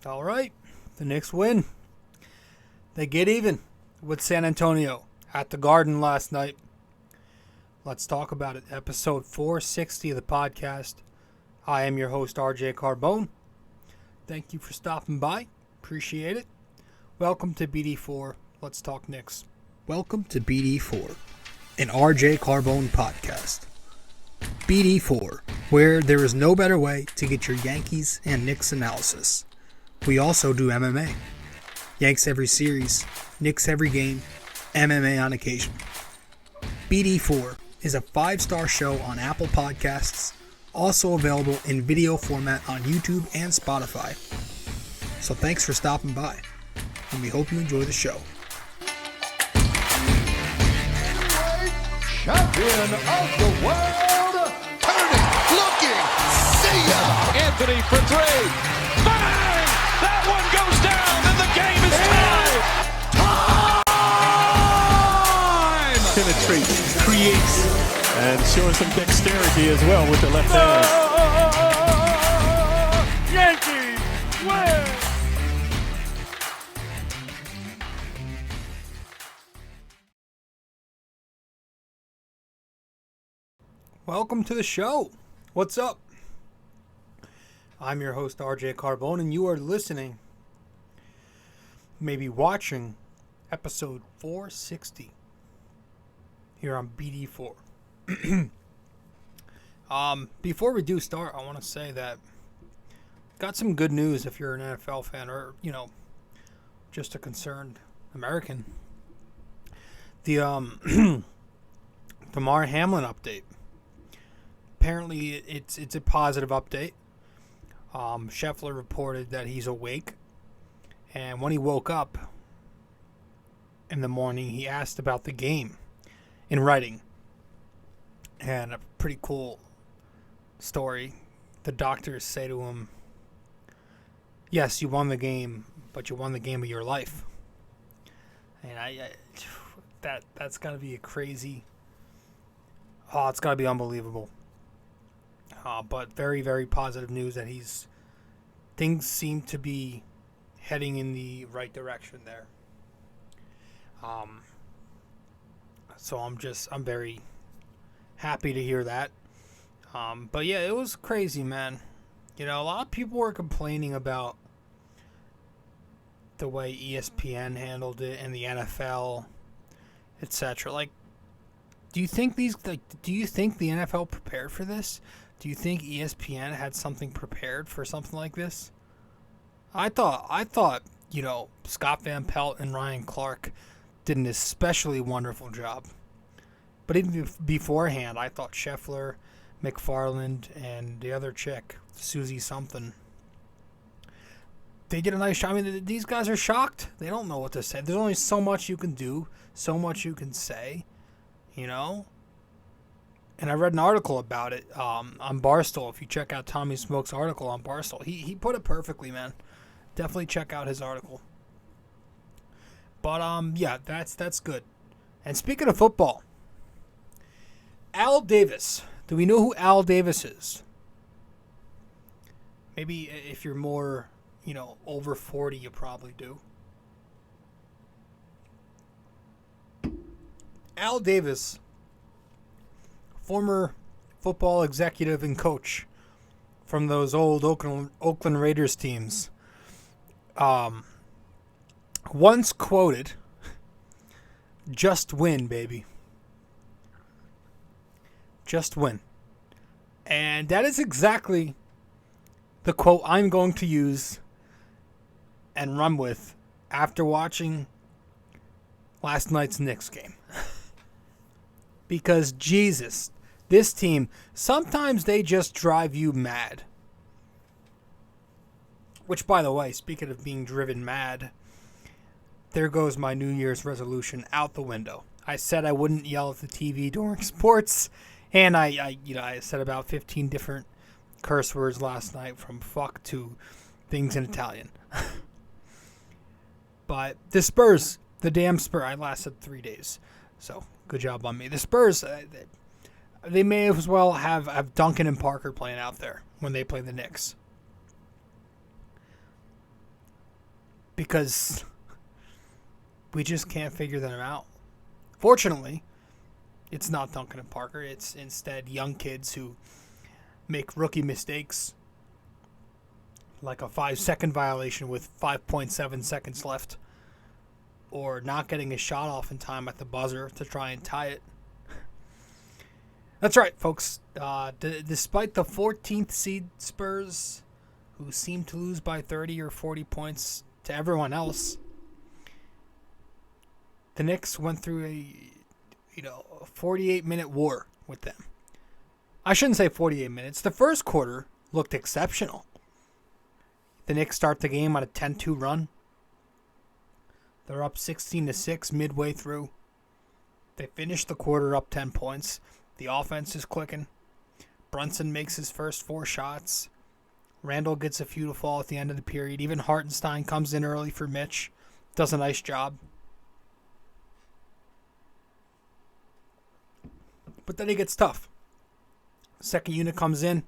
All right, the Knicks win. They get even with San Antonio at the Garden last night. Let's talk about it. Episode 460 of the podcast. I am your host, RJ Carbone. Thank you for stopping by. Appreciate it. Welcome to BD4. Let's talk Knicks. Welcome to BD4, an RJ Carbone podcast. BD4, where there is no better way to get your Yankees and Knicks analysis. We also do MMA. Yanks every series, Knicks every game, MMA on occasion. BD4 is a 5-star show on Apple Podcasts, also available in video format on YouTube and Spotify. So thanks for stopping by, and we hope you enjoy the show. Champion of the world, turning, looking, see ya! Anthony for three. Bang! That one goes down, and the game is tied! Penetrates, creates, and showing some dexterity as well with the left hand. Yankees win! Welcome to the show. What's up? I'm your host, RJ Carbone, and you are listening, maybe watching, episode 460 here on BD4. Before we do start, I want to say that got some good news if you're an NFL fan or, just a concerned American. The Damar Hamlin update. Apparently, it's a positive update. Scheffler reported that he's awake, and when he woke up in the morning, he asked about the game in writing. And a pretty cool story. The doctors say to him, yes, you won the game, but you won the game of your life. And that's got to be a crazy... Oh, it's got to be unbelievable. But very, very positive news that things seem to be heading in the right direction there. So I'm very happy to hear that. But yeah, it was crazy, man. A lot of people were complaining about the way ESPN handled it and the NFL, etc. Do you think the NFL prepared for this? Do you think ESPN had something prepared for something like this? I thought, Scott Van Pelt and Ryan Clark did an especially wonderful job. But even beforehand, I thought Scheffler, McFarland, and the other chick, Susie something, they did a nice job. I mean, these guys are shocked. They don't know what to say. There's only so much you can do, so much you can say, And I read an article about it on Barstool. If you check out Tommy Smoke's article on Barstool, he put it perfectly, man. Definitely check out his article. But yeah, that's good. And speaking of football, Al Davis. Do we know who Al Davis is? Maybe if you're more, over 40, you probably do. Al Davis, former football executive and coach from those old Oakland Raiders teams, once quoted, "Just win, baby. Just win." And that is exactly the quote I'm going to use and run with after watching last night's Knicks game. Because, Jesus, this team, sometimes they just drive you mad. Which, by the way, speaking of being driven mad, there goes my New Year's resolution out the window. I said I wouldn't yell at the TV during sports, and I said about 15 different curse words last night, from fuck to things in Italian. But the Spurs, the damn Spurs, I lasted 3 days, so good job on me. The Spurs, they may as well have Duncan and Parker playing out there when they play the Knicks. because we just can't figure them out. Fortunately, it's not Duncan and Parker. It's instead young kids who make rookie mistakes, like a 5-second violation with 5.7 seconds left, or not getting a shot off in time at the buzzer to try and tie it. That's right, folks. Despite the 14th seed Spurs, who seemed to lose by 30 or 40 points to everyone else, the Knicks went through a 48-minute war with them. I shouldn't say 48 minutes. The first quarter looked exceptional. The Knicks start the game on a 10-2 run. They're up 16-6 midway through. They finish the quarter up 10 points. The offense is clicking. Brunson makes his first 4 shots. Randle gets a few to fall at the end of the period. Even Hartenstein comes in early for Mitch. Does a nice job. But then it gets tough. Second unit comes in.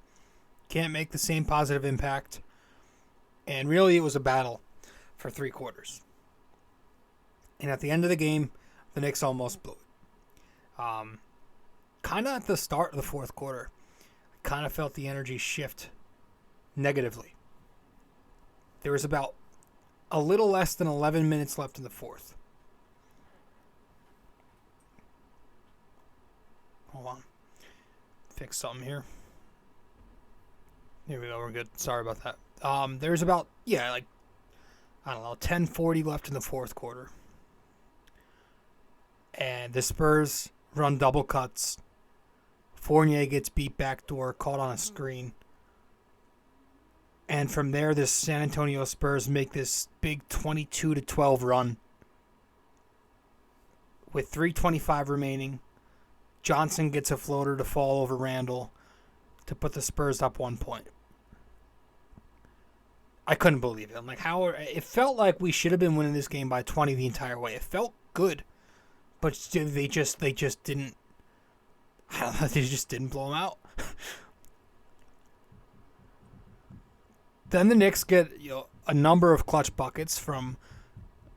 Can't make the same positive impact. And really it was a battle for 3 quarters. And at the end of the game, the Knicks almost blew it. Kind of at the start of the fourth quarter, I kind of felt the energy shift negatively. There was about a little less than 11 minutes left in the fourth. Hold on. Fix something here. Here we go. We're good. Sorry about that. There's about, 10:40 left in the fourth quarter. And the Spurs run double cuts. Fournier gets beat backdoor, caught on a screen. And from there, the San Antonio Spurs make this big 22-12 run. With 3:25 remaining, Johnson gets a floater to fall over Randle to put the Spurs up 1 point. I couldn't believe it. I'm like, how? It felt like we should have been winning this game by 20 the entire way. It felt good, but they just didn't. I don't know. They just didn't blow them out. Then the Knicks get a number of clutch buckets from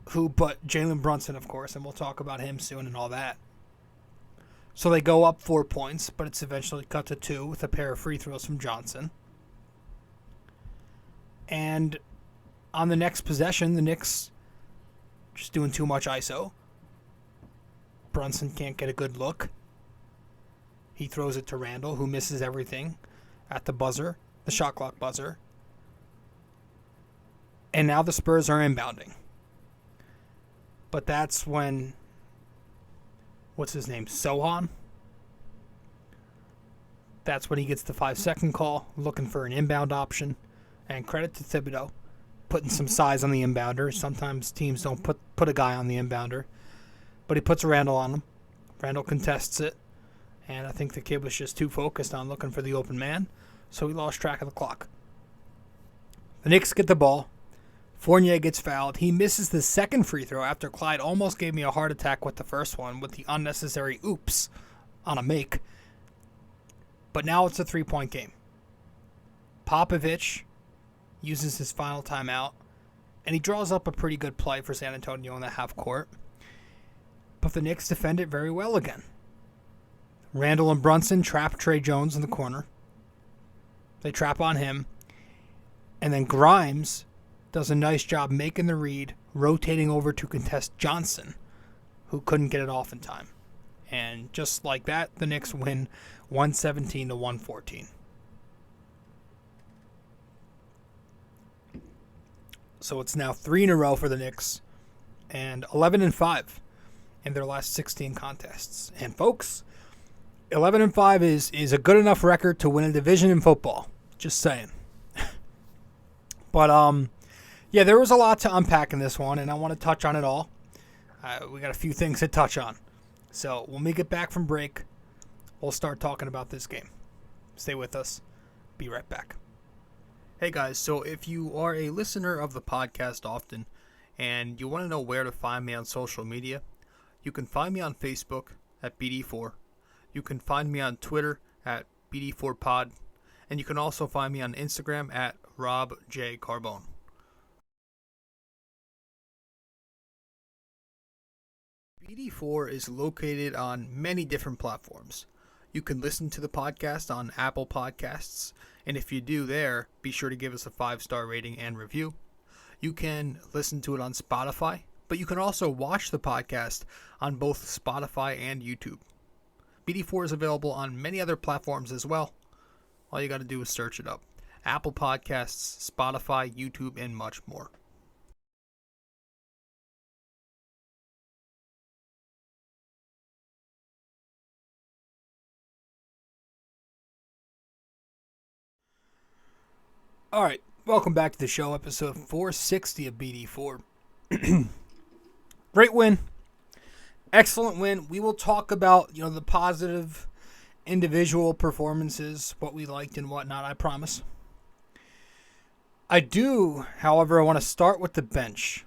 who but Jalen Brunson, of course, and we'll talk about him soon and all that. So they go up 4 points, but it's eventually cut to 2 with a pair of free throws from Johnson. And on the next possession, the Knicks just doing too much ISO. Brunson can't get a good look. He throws it to Randle, who misses everything at the buzzer, the shot clock buzzer. And now the Spurs are inbounding. But that's when, what's his name, Sohan? That's when he gets the 5-second call, looking for an inbound option. And credit to Thibodeau, putting some size on the inbounder. Sometimes teams don't put a guy on the inbounder. But he puts Randle on him. Randle contests it. And I think the kid was just too focused on looking for the open man, so he lost track of the clock. The Knicks get the ball. Fournier gets fouled. He misses the second free throw after Clyde almost gave me a heart attack with the first one with the unnecessary oops on a make. But now it's a 3-point game. Popovich uses his final timeout, and he draws up a pretty good play for San Antonio in the half court. But the Knicks defend it very well again. Randle and Brunson trap Trey Jones in the corner. They trap on him. And then Grimes does a nice job making the read, rotating over to contest Johnson, who couldn't get it off in time. And just like that, the Knicks win 117-114. So it's now 3 in a row for the Knicks and 11-5 in their last 16 contests. And folks, 11-5 is a good enough record to win a division in football. Just saying. But there was a lot to unpack in this one, and I want to touch on it all. We got a few things to touch on. So when we get back from break, we'll start talking about this game. Stay with us. Be right back. Hey guys, so if you are a listener of the podcast often and you want to know where to find me on social media, you can find me on Facebook at BD4. You can find me on Twitter at BD4Pod. And you can also find me on Instagram at Rob J. Carbone. BD4 is located on many different platforms. You can listen to the podcast on Apple Podcasts, and if you do there, be sure to give us a 5-star rating and review. You can listen to it on Spotify, but you can also watch the podcast on both Spotify and YouTube. BD4 is available on many other platforms as well. All you got to do is search it up. Apple Podcasts, Spotify, YouTube, and much more. All right, welcome back to the show, episode 460 of BD4. Great win. Excellent win. We will talk about, the positive individual performances, what we liked and whatnot, I promise. I do, however, I want to start with the bench.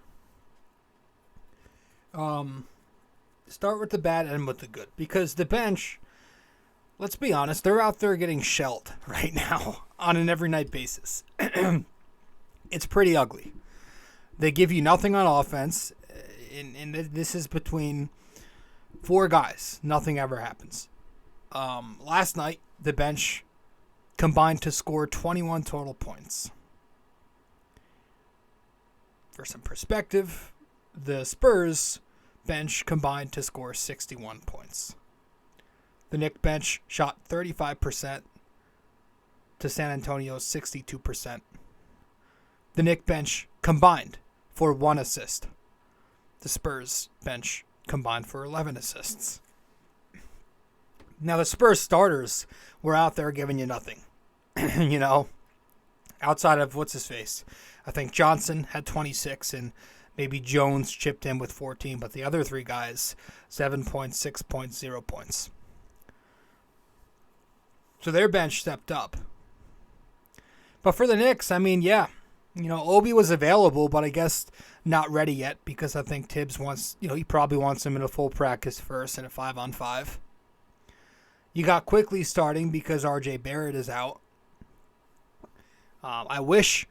Start with the bad and with the good. Because the bench, let's be honest, they're out there getting shelled right now on an every night basis. It's pretty ugly. They give you nothing on offense, and this is between 4 guys. Nothing ever happens. Last night, the bench combined to score 21 total points. For some perspective, the Spurs bench combined to score 61 points. The Knicks bench shot 35% to San Antonio's 62%. The Knicks bench combined for 1 assist. The Spurs bench combined for 11 assists. Now, the Spurs starters were out there giving you nothing. Outside of what's-his-face. I think Johnson had 26 and maybe Jones chipped in with 14, but the other 3 guys, 7 points, 6 points, 0 points. So their bench stepped up. But for the Knicks, Obi was available, but I guess not ready yet because I think Thibs wants, he probably wants him in a full practice first in a 5-on-5. You got Quickly starting because RJ Barrett is out. I wish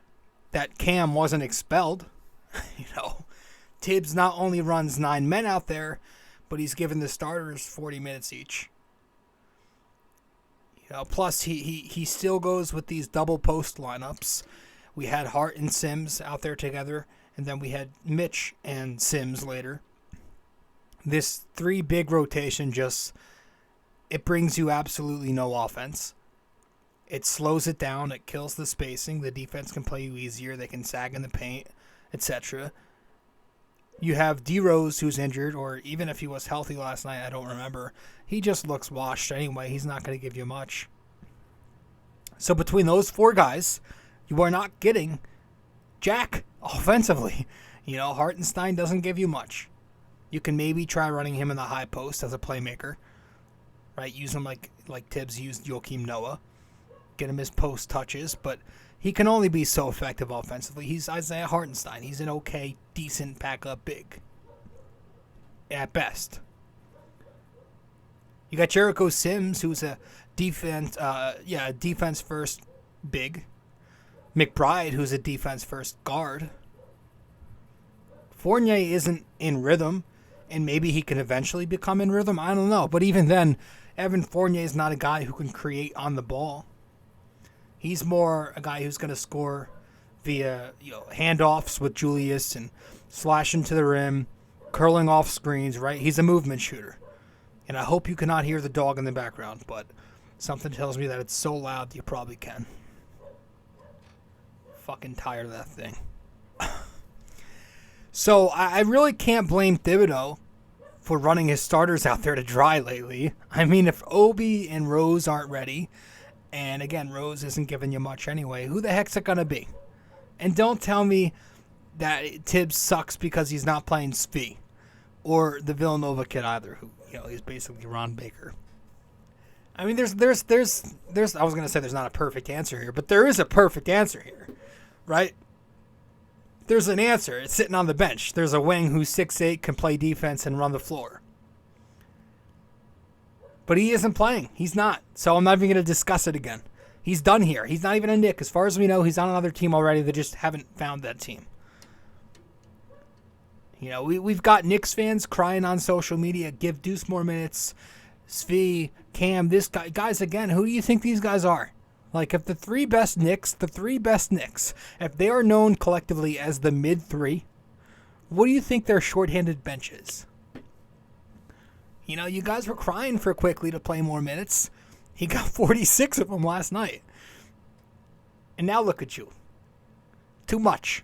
that Cam wasn't expelled. Thibs not only runs 9 men out there, but he's given the starters 40 minutes each. Plus he still goes with these double post lineups. We had Hart and Sims out there together, and then we had Mitch and Sims later. This 3 big rotation it brings you absolutely no offense. It slows it down. It kills the spacing. The defense can play you easier. They can sag in the paint, etc. You have D-Rose, who's injured, or even if he was healthy last night, I don't remember. He just looks washed anyway. He's not going to give you much. So between those 4 guys, you are not getting jack offensively. Hartenstein doesn't give you much. You can maybe try running him in the high post as a playmaker. Right? Use him like Thibs used Joakim Noah. Get him his post touches, but he can only be so effective offensively. He's Isaiah Hartenstein. He's an okay, decent backup big. At best. You got Jericho Sims, who's a defense first big. McBride, who's a defense first guard. Fournier isn't in rhythm, and maybe he can eventually become in rhythm. I don't know. But even then, Evan Fournier is not a guy who can create on the ball. He's more a guy who's going to score via handoffs with Julius and slashing to the rim, curling off screens, right? He's a movement shooter. And I hope you cannot hear the dog in the background, but something tells me that it's so loud that you probably can. Fucking tired of that thing. So I really can't blame Thibodeau for running his starters out there to dry lately. If Obi and Rose aren't ready, and again, Rose isn't giving you much anyway, who the heck's it going to be? And don't tell me that Thibs sucks because he's not playing Svi or the Villanova kid either, who he's basically Ron Baker. There's I was going to say there's not a perfect answer here, but there is a perfect answer here, right? There's an answer. It's sitting on the bench. There's a wing who's 6'8", can play defense and run the floor. But he isn't playing. He's not. So I'm not even going to discuss it again. He's done here. He's not even a Knick. As far as we know, he's on another team already. They just haven't found that team. You know, we've got Knicks fans crying on social media, give Deuce more minutes, Svi, Cam, this guy. Guys, again, who do you think these guys are? Like, if the three best Knicks, if they are known collectively as the mid-3, what do you think their shorthanded bench is? You know, you guys were crying for Quickly to play more minutes. He got 46 of them last night. And now look at you. Too much.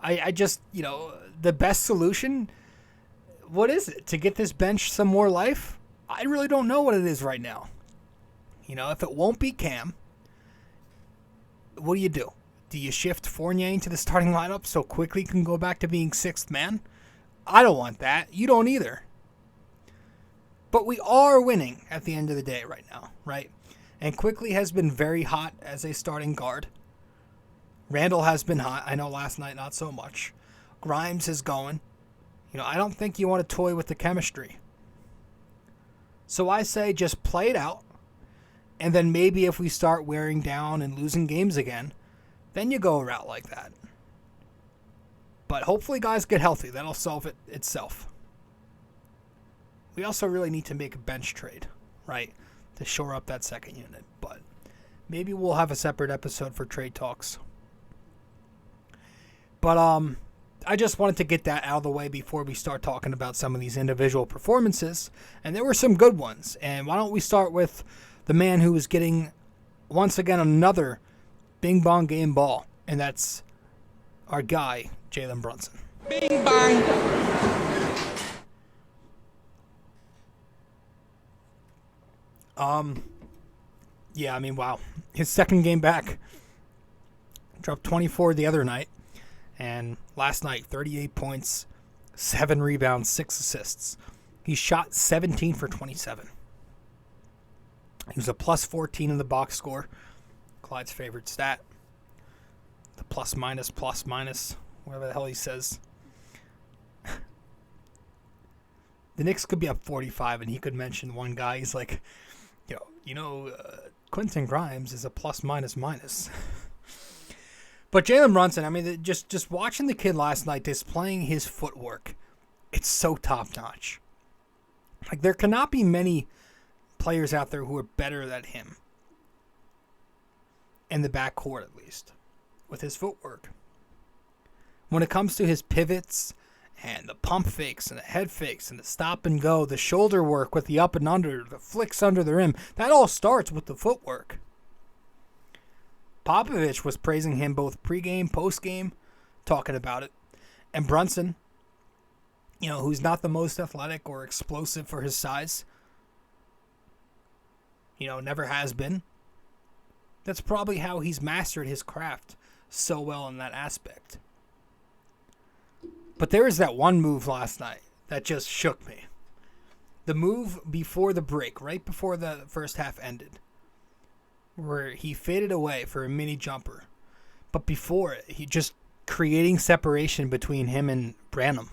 I just, you know, the best solution, what is it? To get this bench some more life? I really don't know what it is right now. You know, if it won't be Cam, what do? Do you shift Fournier into the starting lineup so Quickly can go back to being sixth man? I don't want that. You don't either. But we are winning at the end of the day right now, right? And Quickly has been very hot as a starting guard. Randle has been hot. I know last night not so much. Grimes is going. You know, I don't think you want to toy with the chemistry. So I say just play it out. And then maybe if we start wearing down and losing games again, then you go a route like that. But hopefully guys get healthy. That'll solve it itself. We also really need to make a bench trade, right? To shore up that second unit. But maybe we'll have a separate episode for trade talks. But I just wanted to get that out of the way before we start talking about some of these individual performances. And there were some good ones. And why don't we start with the man who is getting, once again, another Bing Bong game ball. And that's our guy, Jalen Brunson. Bing bang. Yeah, I mean, wow. His second game back. Dropped 24 the other night. And last night, 38 points, 7 rebounds, 6 assists. He shot 17 for 27. He was a plus 14 in the box score. Clyde's favorite stat. The plus minus, whatever the hell he says. The Knicks could be up 45, and he could mention one guy. He's like, Quentin Grimes is a plus minus. But Jalen Brunson, I mean, just watching the kid last night, displaying his footwork, it's so top-notch. Like, there cannot be many players out there who are better than him. In the backcourt, at least. With his footwork. When it comes to his pivots, and the pump fakes, and the head fakes, and the stop and go, the shoulder work with the up and under, the flicks under the rim, that all starts with the footwork. Popovich was praising him both pregame, postgame, talking about it. And Brunson, who's not the most athletic or explosive for his size, never has been. That's probably how he's mastered his craft so well in that aspect. But there was that one move last night that just shook me. The move before the break, right before the first half ended, where he faded away for a mini jumper. But before it, he just creating separation between him and Branham.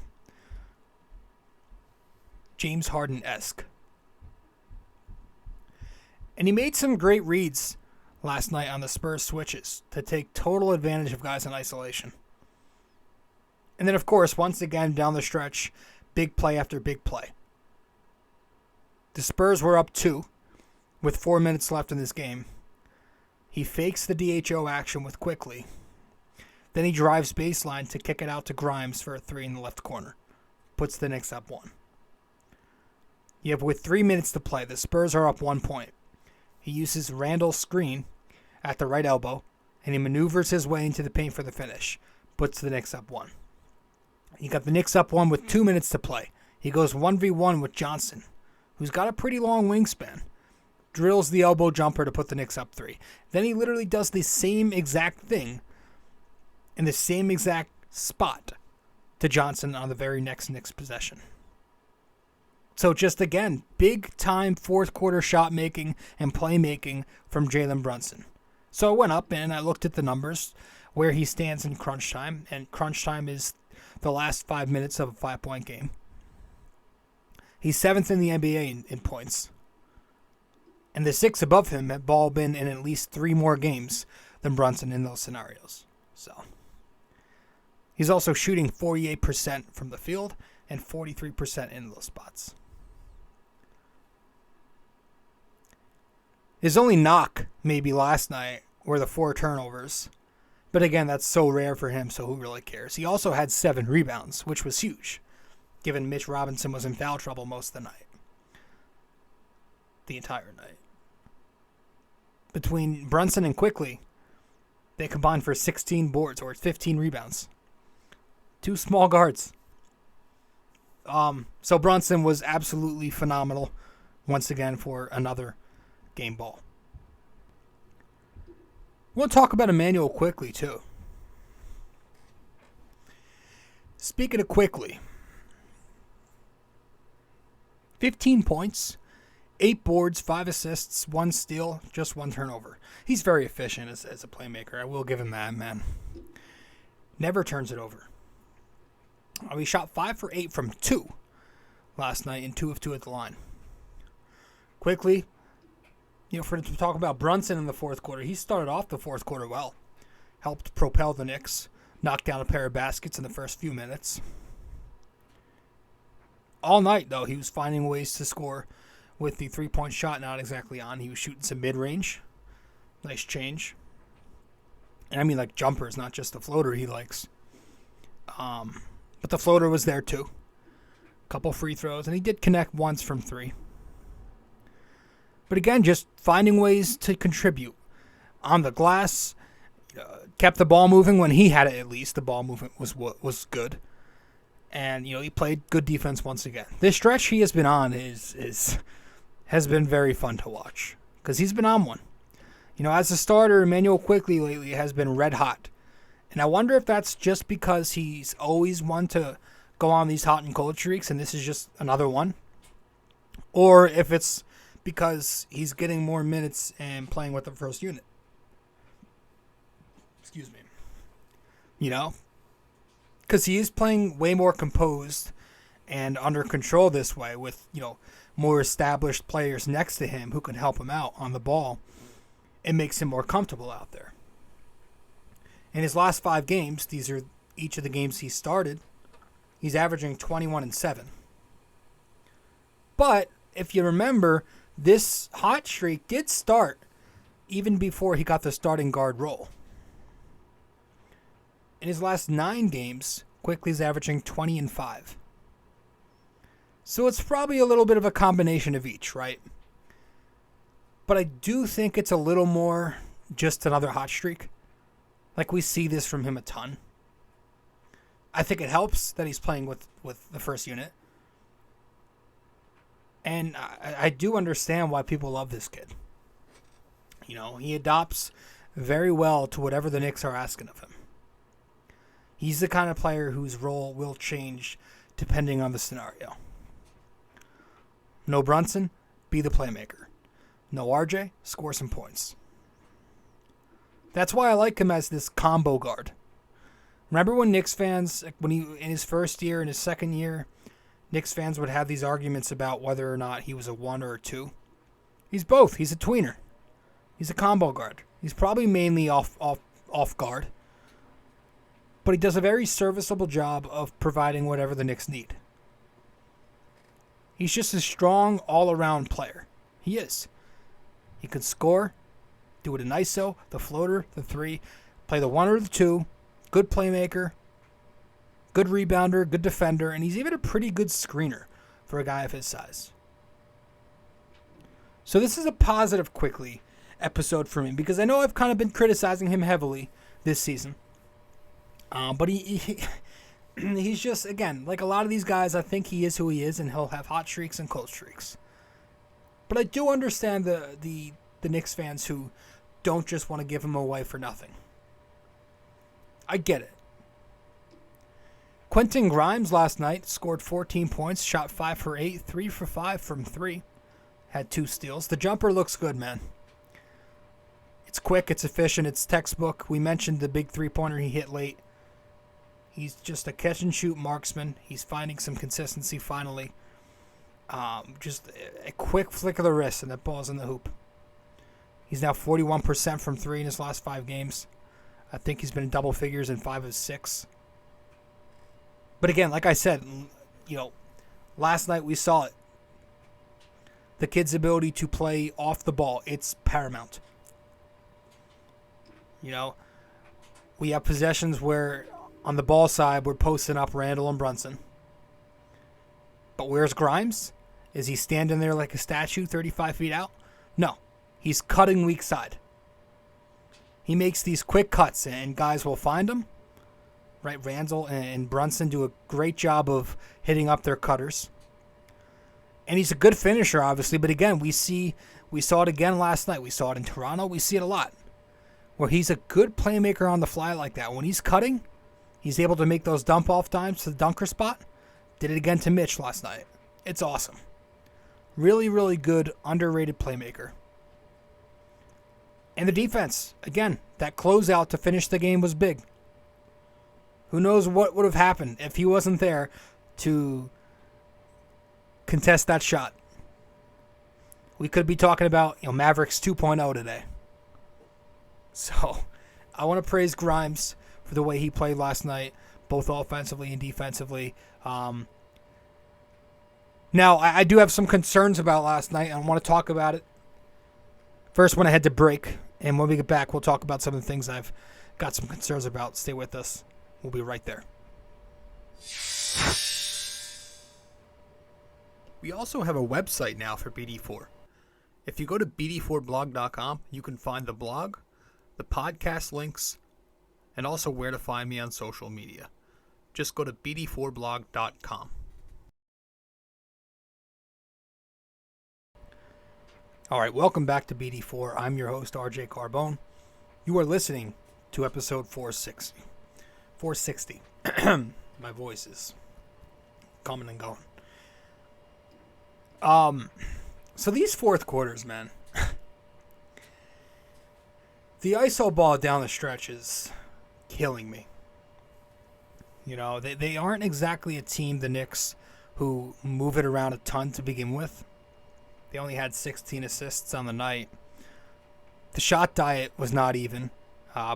James Harden-esque. And he made some great reads last night on the Spurs switches to take total advantage of guys in isolation. And then, of course, once again, down the stretch, big play after big play. The Spurs were up 2 with 4 minutes left in this game. He fakes the DHO action with Quickly. Then he drives baseline to kick it out to Grimes for a 3 in the left corner. Puts the Knicks up 1. With 3 minutes to play, the Spurs are up 1 point. He uses Randle's screen at the right elbow, and he maneuvers his way into the paint for the finish. Puts the Knicks up 1. He got the Knicks up 1 with 2 minutes to play. He goes 1v1 with Johnson, who's got a pretty long wingspan. Drills the elbow jumper to put the Knicks up 3. Then he literally does the same exact thing in the same exact spot to Johnson on the very next Knicks possession. So just again, big time fourth quarter shot making and playmaking from Jalen Brunson. So I went up and I looked at the numbers where he stands in crunch time, and crunch time is the last 5 minutes of a 5-point game. He's 7th in the NBA in points. And the 6 above him have all been in at least 3 more games than Brunson in those scenarios. So He's also shooting 48% from the field and 43% in those spots. His only knock, maybe last night, were the 4 turnovers. But again, that's so rare for him, so who really cares? He also had 7 rebounds, which was huge, given Mitch Robinson was in foul trouble most of the night. The entire night. Between Brunson and Quickly, they combined for 16 boards or 15 rebounds. 2 small guards. So Brunson was absolutely phenomenal once again for another game ball. We'll talk about Emmanuel Quickly too. Speaking of Quickly, 15 points, 8 boards, 5 assists, 1 steal, just 1 turnover. He's very efficient as a playmaker. I will give him that, man. Never turns it over. He shot 5 for 8 from 2 last night and 2 of 2 at the line. Quickly, to talk about Brunson in the fourth quarter, he started off the fourth quarter well. Helped propel the Knicks, knocked down a pair of baskets in the first few minutes. All night, though, he was finding ways to score with the 3-point shot not exactly on. He was shooting some mid-range. Nice change. And I mean like jumpers, not just the floater he likes. But the floater was there too. Couple free throws, and he did connect once from 3. But again, just finding ways to contribute. On the glass, kept the ball moving when he had it at least. The ball movement was good. And, he played good defense once again. This stretch he has been on has been very fun to watch. Because he's been on one. As a starter, Emmanuel Quickly lately has been red hot. And I wonder if that's just because he's always one to go on these hot and cold streaks, and this is just another one. Or if it's because he's getting more minutes and playing with the first unit. Excuse me. Because he is playing way more composed and under control this way with, more established players next to him who can help him out on the ball. It makes him more comfortable out there. In his last 5 games, these are each of the games he started, he's averaging 21 and 7. But if you remember, this hot streak did start even before he got the starting guard role. In his last 9 games, Quickly's averaging 20 and 5. So it's probably a little bit of a combination of each, right? But I do think it's a little more just another hot streak. Like, we see this from him a ton. I think it helps that he's playing with the first unit. And I do understand why people love this kid. He adopts very well to whatever the Knicks are asking of him. He's the kind of player whose role will change depending on the scenario. No Brunson, be the playmaker. No RJ, score some points. That's why I like him as this combo guard. Remember when Knicks fans, when he in his first year and his second year, Knicks fans would have these arguments about whether or not he was a 1 or a 2. He's both. He's a tweener. He's a combo guard. He's probably mainly off guard. But he does a very serviceable job of providing whatever the Knicks need. He's just a strong all-around player. He is. He could score, do it in ISO, the floater, the 3, play the 1 or the 2, good playmaker, good rebounder, good defender, and he's even a pretty good screener for a guy of his size. So this is a positive Quickly episode for me because I know I've kind of been criticizing him heavily this season. But he's just, again, like a lot of these guys, I think he is who he is, and he'll have hot streaks and cold streaks. But I do understand the Knicks fans who don't just want to give him away for nothing. I get it. Quentin Grimes last night scored 14 points, shot 5 for 8, 3 for 5 from 3. Had 2 steals. The jumper looks good, man. It's quick, it's efficient, it's textbook. We mentioned the big 3-pointer he hit late. He's just a catch-and-shoot marksman. He's finding some consistency finally. Just a quick flick of the wrist, and that ball's in the hoop. He's now 41% from 3 in his last 5 games. I think he's been in double figures in 5 of 6. But again, like I said, last night we saw it. The kid's ability to play off the ball, it's paramount. We have possessions where on the ball side we're posting up Randle and Brunson. But where's Grimes? Is he standing there like a statue 35 feet out? No. He's cutting weak side. He makes these quick cuts and guys will find him. Right? Randle and Brunson do a great job of hitting up their cutters. And he's a good finisher, obviously. But again, we saw it again last night. We saw it in Toronto. We see it a lot. Where he's a good playmaker on the fly like that. When he's cutting, he's able to make those dump-off times to the dunker spot. Did it again to Mitch last night. It's awesome. Really, really good, underrated playmaker. And the defense, again, that closeout to finish the game was big. Who knows what would have happened if he wasn't there to contest that shot. We could be talking about Mavericks 2.0 today. So, I want to praise Grimes for the way he played last night, both offensively and defensively. Now, I do have some concerns about last night, and I want to talk about it. First, when I had to break, and when we get back, we'll talk about some of the things I've got some concerns about. Stay with us. We'll be right there. We also have a website now for BD4. If you go to BD4blog.com, you can find the blog, the podcast links, and also where to find me on social media. Just go to BD4blog.com. All right, welcome back to BD4. I'm your host, RJ Carbone. You are listening to episode 460. 460. My voice is coming and going. So these fourth quarters, man. The ISO ball down the stretch is killing me. They aren't exactly a team, the Knicks, who move it around a ton to begin with. They only had 16 assists on the night. The shot diet was not even.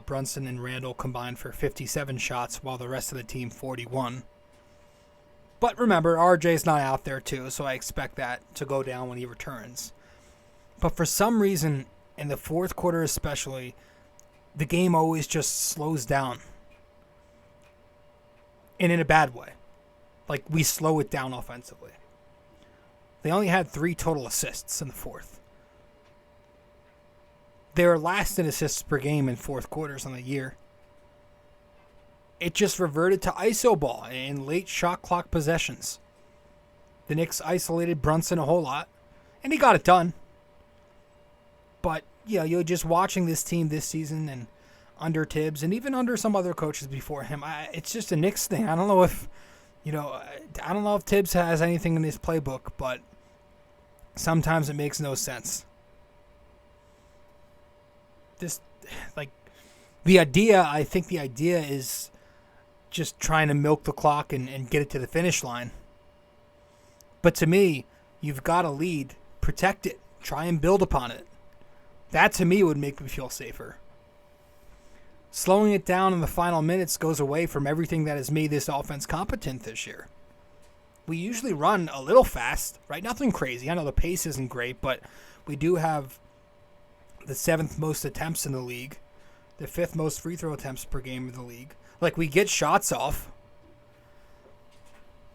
Brunson and Randle combined for 57 shots, while the rest of the team 41. But remember, RJ's not out there too, so I expect that to go down when he returns. But for some reason, in the fourth quarter especially, the game always just slows down. And in a bad way. Like, we slow it down offensively. They only had 3 total assists in the fourth. They were last in assists per game in fourth quarters on the year. It just reverted to ISO ball in late shot clock possessions. The Knicks isolated Brunson a whole lot, and he got it done. But, you're just watching this team this season and under Thibs and even under some other coaches before him. It's just a Knicks thing. I don't know if, I don't know if Thibs has anything in his playbook, but sometimes it makes no sense. I think the idea is just trying to milk the clock and get it to the finish line. But to me, you've got a lead. Protect it. Try and build upon it. That, to me, would make me feel safer. Slowing it down in the final minutes goes away from everything that has made this offense competent this year. We usually run a little fast, right? Nothing crazy. I know the pace isn't great, but we do have the 7th most attempts in the league, the 5th most free throw attempts per game in the league. Like, we get shots off,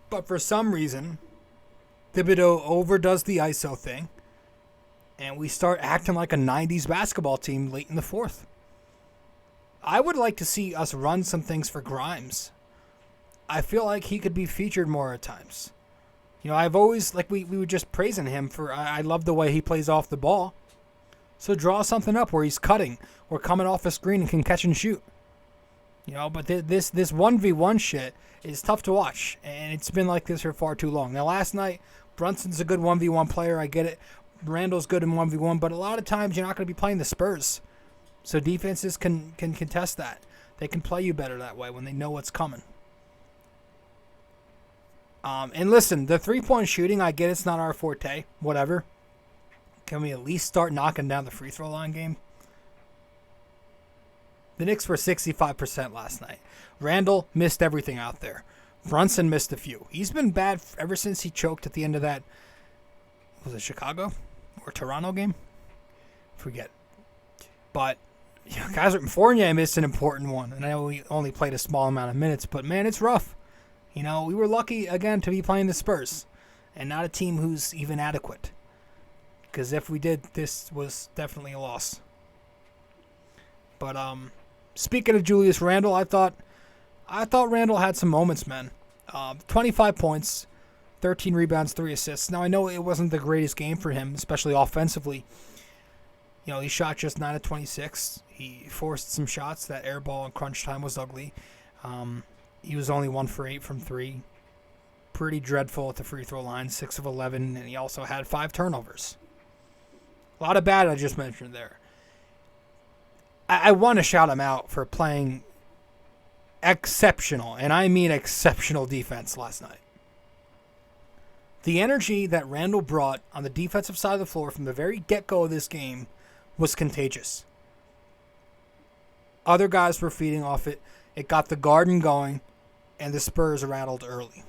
but for some reason, Thibodeau overdoes the ISO thing, and we start acting like a 90s basketball team late in the fourth. I would like to see us run some things for Grimes. I feel like he could be featured more at times. I've always, we were just praising him for, I love the way he plays off the ball. So draw something up where he's cutting or coming off a screen and can catch and shoot. But this 1v1 shit is tough to watch, and it's been like this for far too long. Now, last night, Brunson's a good 1v1 player. I get it. Randle's good in 1v1, but a lot of times you're not going to be playing the Spurs. So defenses can contest that. They can play you better that way when they know what's coming. And listen, the three-point shooting, I get it's not our forte. Whatever. Can we at least start knocking down the free throw line game? The Knicks were 65% last night. Randle missed everything out there. Brunson missed a few. He's been bad ever since he choked at the end of that, was it Chicago or Toronto game? Forget. But guys, Fournier missed an important one, and I know we only played a small amount of minutes, but man, it's rough. We were lucky again to be playing the Spurs, and not a team who's even adequate. Because if we did, this was definitely a loss. But speaking of Julius Randle, I thought Randle had some moments, man. 25 points, 13 rebounds, 3 assists. Now, I know it wasn't the greatest game for him, especially offensively. He shot just 9 of 26. He forced some shots. That air ball in crunch time was ugly. He was only 1 for 8 from 3. Pretty dreadful at the free throw line, 6 of 11, and he also had 5 turnovers. A lot of bad I just mentioned there. I want to shout him out for playing exceptional, and I mean exceptional defense last night. The energy that Randle brought on the defensive side of the floor from the very get-go of this game was contagious. Other guys were feeding off it. It got the Garden going, and the Spurs rattled early.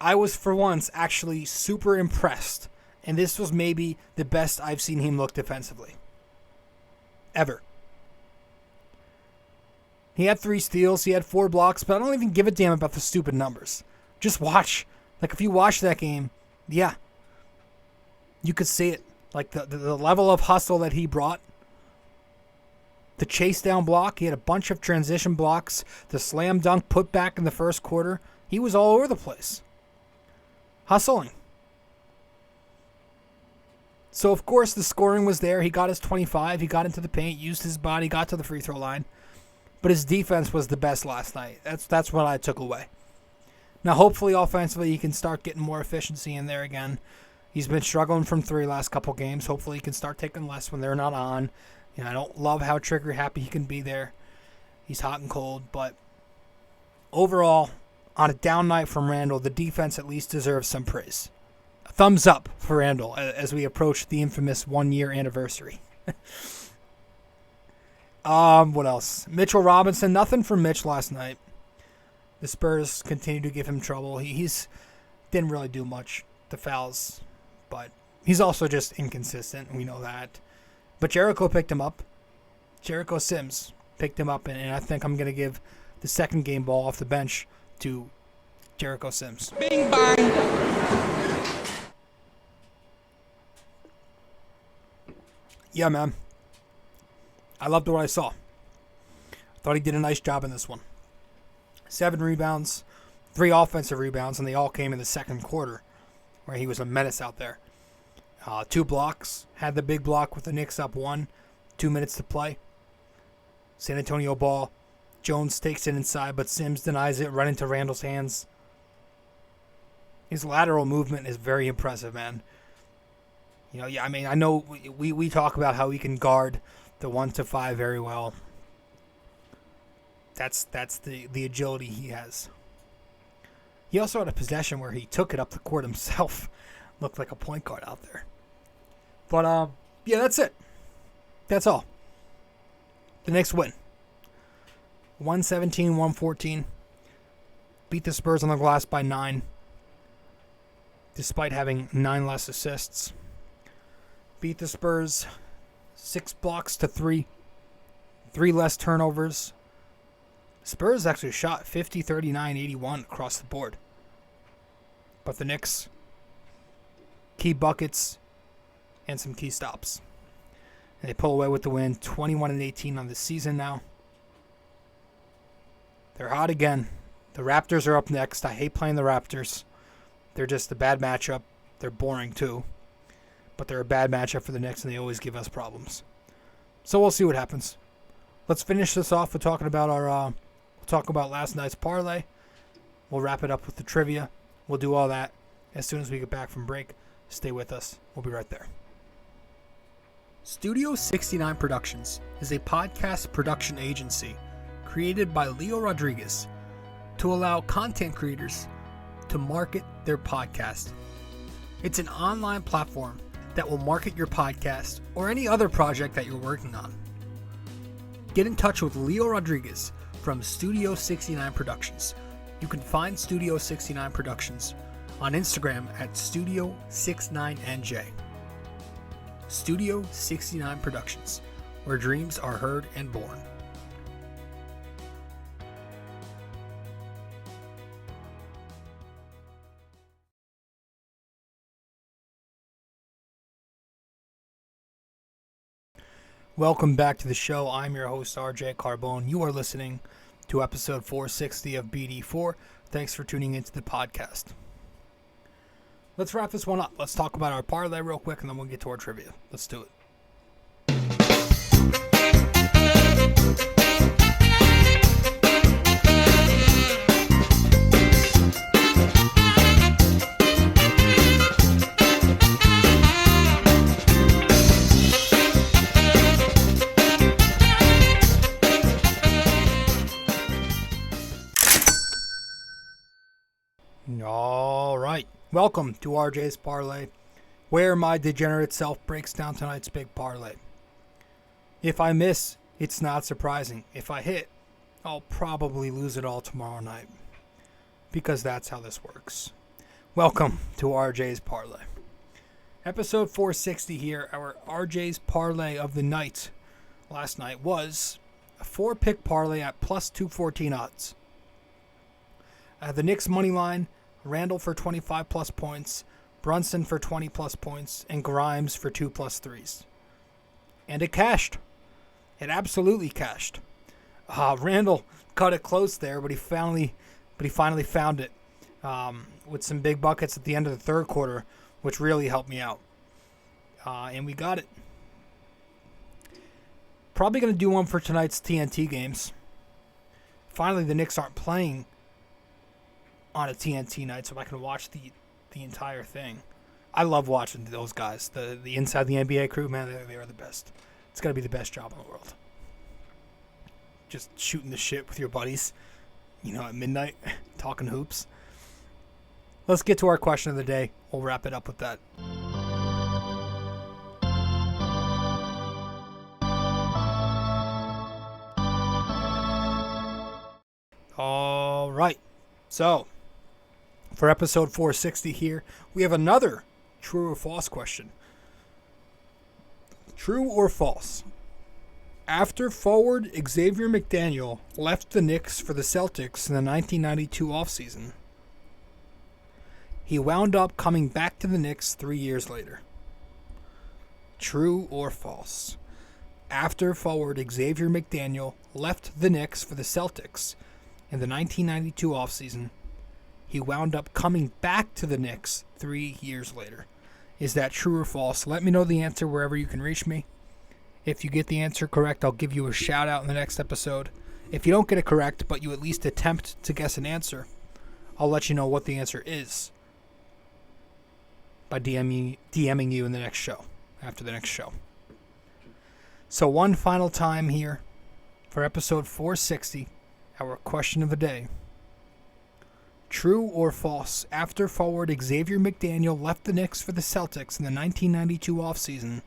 I was, for once, actually super impressed, and this was maybe the best I've seen him look defensively. Ever. He had 3 steals, he had 4 blocks, but I don't even give a damn about the stupid numbers. Just watch. Like, if you watch that game, yeah, you could see it. Like, the level of hustle that he brought. The chase down block, he had a bunch of transition blocks. The slam dunk put back in the first quarter. He was all over the place. Hustling. So, of course, the scoring was there. He got his 25. He got into the paint, used his body, got to the free throw line. But his defense was the best last night. That's what I took away. Now, hopefully, offensively, he can start getting more efficiency in there again. He's been struggling from 3 last couple games. Hopefully, he can start taking less when they're not on. I don't love how trigger happy he can be there. He's hot and cold. But overall, on a down night from Randle, the defense at least deserves some praise. A thumbs up for Randle as we approach the infamous 1-year anniversary. What else? Mitchell Robinson, nothing from Mitch last night. The Spurs continue to give him trouble. He's didn't really do much. The fouls, but he's also just inconsistent. We know that. But Jericho picked him up. Jericho Sims picked him up, and I think I'm going to give the second game ball off the bench to Jericho Sims. Bing bang. Yeah, man. I loved what I saw. Thought he did a nice job in this one. 7 rebounds, 3 offensive rebounds, and they all came in the second quarter, where he was a menace out there. 2 blocks. Had the big block with the Knicks up 1. 2 minutes to play. San Antonio ball. Jones takes it inside, but Sims denies it, running to Randle's hands. His lateral movement is very impressive, man. I know we talk about how he can guard the 1-5 very well. That's the agility he has. He also had a possession where he took it up the court himself. Looked like a point guard out there. But, yeah, that's it. That's all. The Knicks win. 117-114. Beat the Spurs on the glass by 9. Despite having 9 less assists. Beat the Spurs 6 blocks to 3. 3 less turnovers. Spurs actually shot 50, 39, 81 across the board. But the Knicks, key buckets and some key stops. And they pull away with the win, 21-18 on the season now. They're hot again. The Raptors are up next. I hate playing the Raptors. They're just a bad matchup. They're boring too. But they're a bad matchup for the Knicks, and they always give us problems. So we'll see what happens. Let's finish this off with talking about we'll talk about last night's parlay. We'll wrap it up with the trivia. We'll do all that as soon as we get back from break. Stay with us. We'll be right there. Studio 69 Productions is a podcast production agency created by Leo Rodriguez to allow content creators to market their podcast. It's an online platform that will market your podcast or any other project that you're working on. Get in touch with Leo Rodriguez from Studio 69 Productions. You can find Studio 69 Productions on Instagram at Studio69NJ. Studio 69 Productions, where dreams are heard and born. Welcome back to the show. I'm your host, RJ Carbone. You are listening to episode 460 of BD4. Thanks for tuning into the podcast. Let's wrap this one up. Let's talk about our parlay real quick, and then we'll get to our trivia. Let's do it. All right. Welcome to RJ's Parlay, where my degenerate self breaks down tonight's big parlay. If I miss, it's not surprising. If I hit, I'll probably lose it all tomorrow night, because that's how this works. Welcome to RJ's Parlay. Episode 460 here. Our RJ's Parlay of the night last night was a 4-pick parlay at plus 214 odds. The Knicks money line, Randle for 25 plus points, Brunson for 20 plus points, and Grimes for 2 plus threes. And it cashed. It absolutely cashed. Randle cut it close there, but he finally found it with some big buckets at the end of the third quarter, which really helped me out. And we got it. Probably going to do one for tonight's TNT games. Finally, the Knicks aren't playing on a TNT night, so I can watch the entire thing. I love watching those guys. The inside the NBA crew, man, they are the best. It's got to be the best job in the world. Just shooting the shit with your buddies, at midnight, talking hoops. Let's get to our question of the day. We'll wrap it up with that. All right. So, for episode 460 here, we have another true or false question. True or false? After forward Xavier McDaniel left the Knicks for the Celtics in the 1992 offseason, he wound up coming back to the Knicks 3 years later. True or false? After forward Xavier McDaniel left the Knicks for the Celtics in the 1992 offseason, he wound up coming back to the Knicks 3 years later. Is that true or false? Let me know the answer wherever you can reach me. If you get the answer correct, I'll give you a shout out in the next episode. If you don't get it correct, but you at least attempt to guess an answer, I'll let you know what the answer is by DMing you in the next show, after the next show. So one final time here for episode 460, our question of the day. True or false? After forward Xavier McDaniel left the Knicks for the Celtics in the 1992 offseason,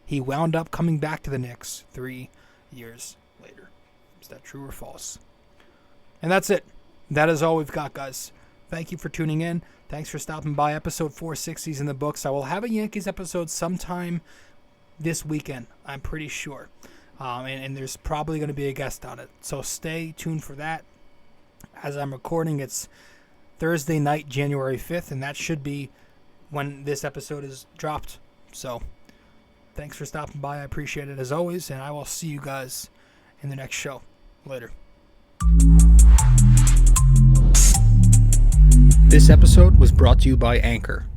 he wound up coming back to the Knicks 3 years later. Is that true or false? And that's it. That is all we've got, guys. Thank you for tuning in. Thanks for stopping by. Episode 460 is in the books. I will have a Yankees episode sometime this weekend, I'm pretty sure. And there's probably going to be a guest on it. So stay tuned for that. As I'm recording, it's Thursday night, January 5th, and that should be when this episode is dropped. So, thanks for stopping by. I appreciate it as always, and I will see you guys in the next show. Later. This episode was brought to you by Anchor.